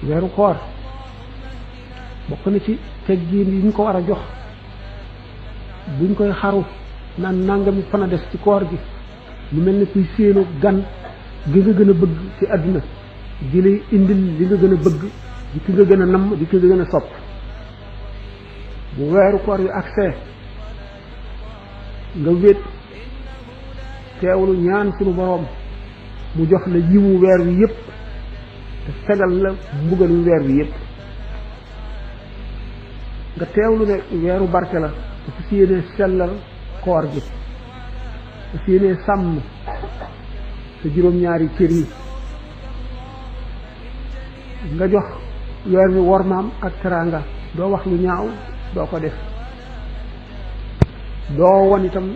weeru koor bokk na ci teggin yi ñu ko war a jox buñ koy xaru naan nangami fan a des ci koor gi lu mel ne kuy séenu gan gi nga gën a bëgg ci àdduna di lay indil li nga gën a bëgg di ki nga gën a namm di ki nga gën a sopp bu weeru koor yu accès nga wét teewlu ñaan sunu boroom mu jox la yiwu weer wi yépp te fegal la mbugalu weer wi yépp nga teewlu ne weeru barke la te fas yéene sellal koor gi fas yéene sàmm sa juróom-ñaari cër yi nga jox weer wi wormaam ak teraanga doo wax lu ñaaw doo ko def doo won itam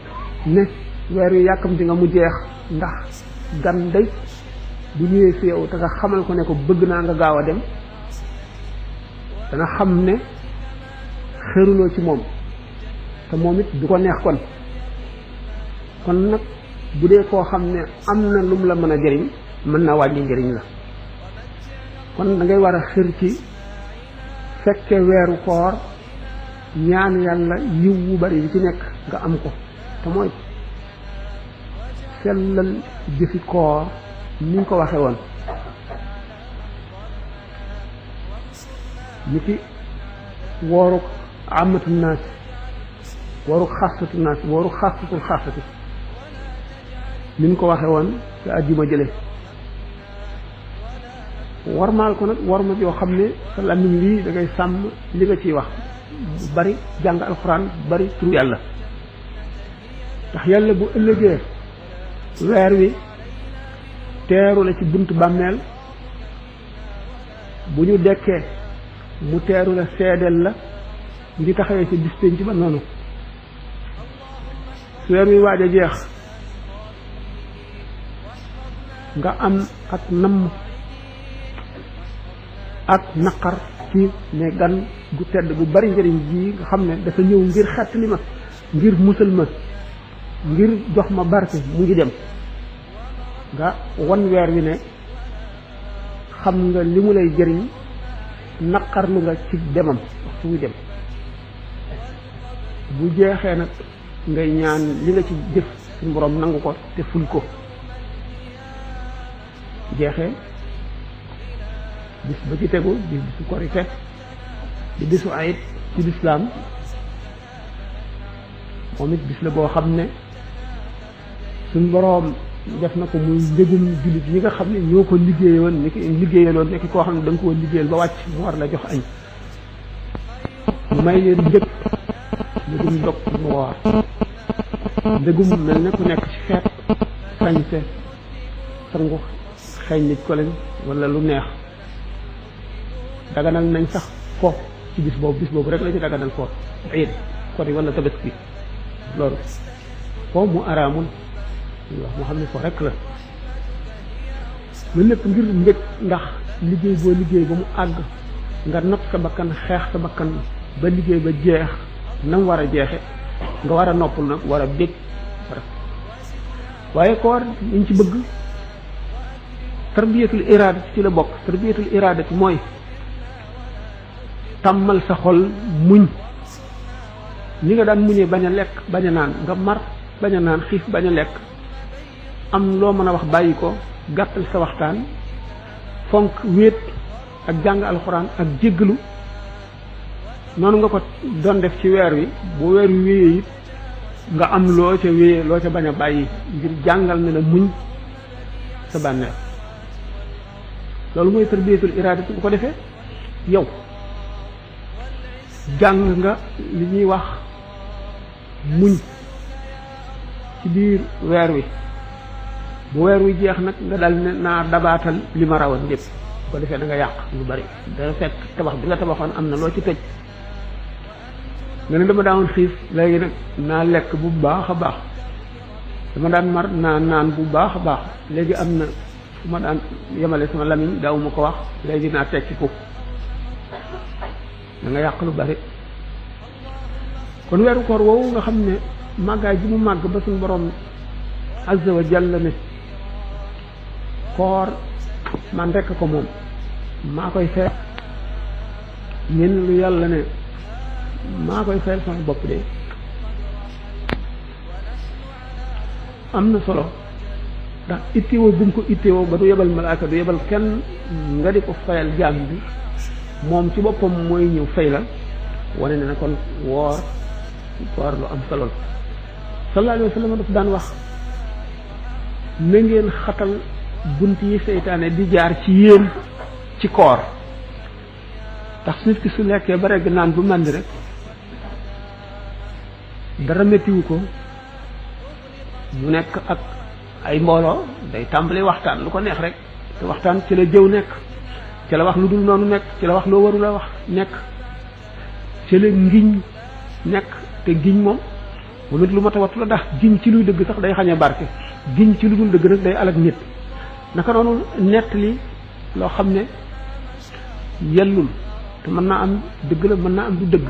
ne weer wi yàkkamti nga mu jeex ndax gan day bu ñëwee fi yow te nga xamal ko ne ko bëgg naa nga gaaw a dem dana xam ne xëruloo ci moom te moom it du ko neex kon nag bu dee koo xam ne am na lum la mën a jëriñ mën na wàññi njëriñ la kon da ngay war a xër ci fekke weeru koor ñaan yàlla yiw wu bari yi ci nekk nga am ko te mooy sellal jëfi koor ni ñu ko waxe woon ni ki wooru amatu naas wooru xasatu naas wooru xasatul xasati ni ñu ko waxe woon te àjjuma jële warmaal ko nag warma yoo xam ne sa làmmiñ wi da ngay sàmm li nga ciy wax bari jàng alxuraan bari turu yàlla ndax yàlla bu ëllëgee weer wi teeru la ci buntu bàmmeel bu ñu dekkee mu teeru la seedeel la ngi taxawee ci bis pénc ba noonu su weer wi waaj a jeex nga am ak namm ak naqar ci ne gan gu tedd gu bari njëriñ ji nga xam ne dafa ñëw ngir xettali ma ngir musal ma ngir jox ma barke mu ngi dem nga wan weer wi ne xam nga li mu lay jëriñ naqarlu nga ci demam waxtu muy dem bu jeexee nag ngay ñaan li nga ci jëf suñu borom nangu ko te ful ko jeexee bis ba ci tegu di bisu korite di bisu ayit ci lislaam moom it bis la boo xam ne suñ boroom def na ko muy njëgum jullit ñi nga xam ne ñoo ko liggéeyoon ni ki liggéeyaloon nekk koo xam ne da nga koo liggéeyal ba wàcc mu war la jox añ mu may leen njëg njëgum dog mu woor njëgum mel ne ku nekk ci xeet sañse sangu xeeñ nit ko leen wala lu neex daganal nañ sax ko ci bis boobu rek la ñu daganal ko iid kori wala tabaski loolu ko mu araamul wax moo xam ne ko rek la lu lépp ngir mbég ndax liggéey boo liggéey ba mu àgg nga not sa bakkan xeex sa bakkan ba liggéey ba jeex nam war a jeexe nga war a noppal nag war a bég waaye koor liñ ci bëgg tarbiyatul iraadati ci la bokk tarbiyatul iraadati mooy tàmmal sa xol muñ ni nga daan muñee bañ a lekk bañ a naan nga mar bañ a naan xiif bañ a lekk am loo mën a wax bàyyi ko gàttal sa waxtaan fonk wéet ak jàng alxuraan ak jéggalu noonu nga ko doon def ci weer wi bu weer wi wéyee it nga am loo ca wéyee loo ca bañ a bàyyi ngir jàngal ne la muñ sa bànneex loolu mooy tarbiyatul iraadati bu ko defee yow jàng nga li ñuy wax muñ ci biir weer wi bu weer wi jeex nag nga dal ne naa dabaatal li ma rawoon lépp bu ko defee da nga yàq lu bari dana fekk tabax bi nga tabaxoon am na loo ci tëj nga ne dama daawoon xiif léegi nag naa lekk bu baax a baax dama daan mar naa naan bu baax a baax léegi am na fu ma daan yemale sama lamiñ daawuma ko wax léegi naa tekki ko da nga yàq lu bari kon weeru koor woowu nga xam ne màggaay bi mu màgg ba suñu borom azza wa jalla ne koor man rekk ko moom maa koy fay ngeen lu yàlla ne maa koy fayal sama bopp de am na solo ndax ittewoo bu mu ko ittewoo ba du yebal malaaka du yebal kenn nga di ko fayal jaam bi moom ci boppam mooy ñëw fay la wane ne na kon woor lu am solo la sallallahu alayhi wa sallam daf daan wax na ngeen xatal bunt yi seytaane di jaar ci yéen ci koor tax nit ki su lekkee ba regg naan bu màndi rek dara méttiwu ko mu nekk ak ay mbooloo day tàmbali waxtaan lu ko neex rek te waxtaan ci la jëw nekk ci la wax lu dul noonu nekk ci la wax loo warula wax nekk ci la ngiñ nekk te giñ moom lu lu mat a wattu la ndax giñ ci luy dëgg sax day xañe barke giñ ci lu dul dëgg rek day alag nit naka noonu nett li loo xam ne yellul te mën naa am dëgg la mën naa am du dëgg